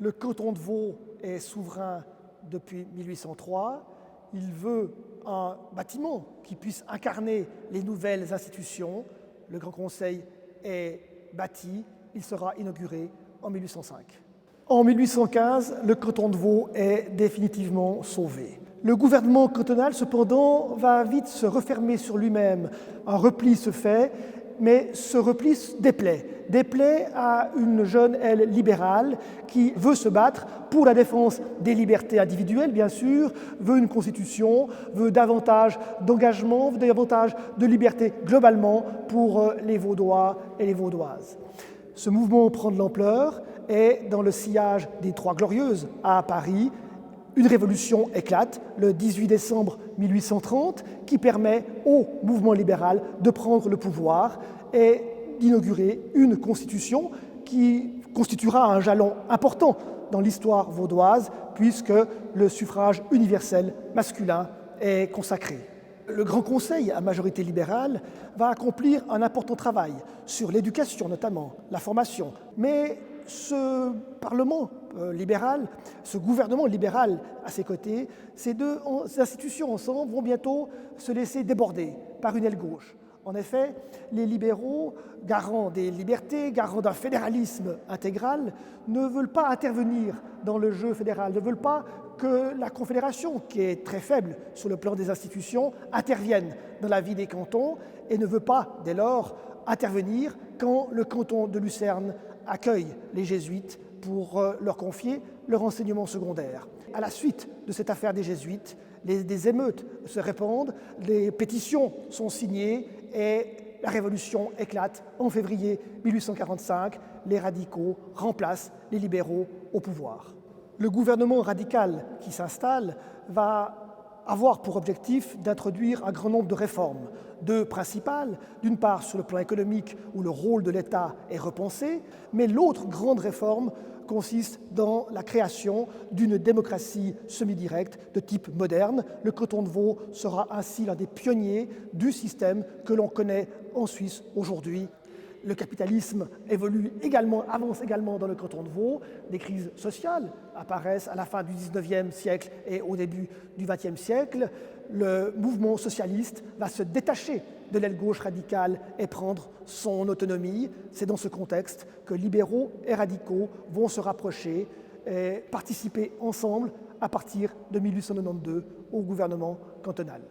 Le canton de Vaud est souverain depuis 1803. Il veut un bâtiment qui puisse incarner les nouvelles institutions. Le Grand Conseil est bâti, il sera inauguré en 1805. En 1815, le canton de Vaud est définitivement sauvé. Le gouvernement cantonal, cependant, va vite se refermer sur lui-même. Un repli se fait, mais ce repli déplaît à une jeune aile libérale qui veut se battre pour la défense des libertés individuelles, bien sûr, veut une constitution, veut davantage d'engagement, veut davantage de liberté globalement pour les Vaudois et les Vaudoises. Ce mouvement prend de l'ampleur et dans le sillage des Trois Glorieuses à Paris, une révolution éclate le 18 décembre 1830 qui permet au mouvement libéral de prendre le pouvoir et d'inaugurer une constitution qui constituera un jalon important dans l'histoire vaudoise puisque le suffrage universel masculin est consacré. Le Grand Conseil, à majorité libérale, va accomplir un important travail sur l'éducation notamment, la formation. Mais ce Parlement libéral, ce gouvernement libéral à ses côtés, ces deux institutions ensemble vont bientôt se laisser déborder par une aile gauche. En effet, les libéraux, garants des libertés, garants d'un fédéralisme intégral, ne veulent pas intervenir dans le jeu fédéral, ne veulent pas que la Confédération, qui est très faible sur le plan des institutions, intervienne dans la vie des cantons et ne veut pas, dès lors, intervenir quand le canton de Lucerne accueille les jésuites pour leur confier leur enseignement secondaire. À la suite de cette affaire des jésuites, des émeutes se répandent, les pétitions sont signées et la révolution éclate en février 1845. Les radicaux remplacent les libéraux au pouvoir. Le gouvernement radical qui s'installe va avoir pour objectif d'introduire un grand nombre de réformes, deux principales, d'une part sur le plan économique où le rôle de l'État est repensé, mais l'autre grande réforme consiste dans la création d'une démocratie semi-directe de type moderne. Le canton de Vaud sera ainsi l'un des pionniers du système que l'on connaît en Suisse aujourd'hui. Le capitalisme avance également dans le canton de Vaud. Des crises sociales apparaissent à la fin du XIXe siècle et au début du XXe siècle. Le mouvement socialiste va se détacher de l'aile gauche radicale et prendre son autonomie. C'est dans ce contexte que libéraux et radicaux vont se rapprocher et participer ensemble à partir de 1892 au gouvernement cantonal.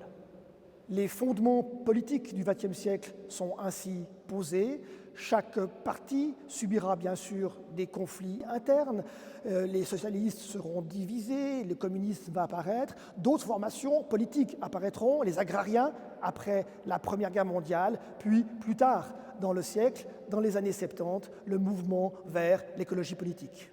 Les fondements politiques du XXe siècle sont ainsi posés. Chaque parti subira bien sûr des conflits internes. Les socialistes seront divisés, le communisme va apparaître. D'autres formations politiques apparaîtront, les agrariens après la Première Guerre mondiale, puis plus tard dans le siècle, dans les années 70, le mouvement vers l'écologie politique.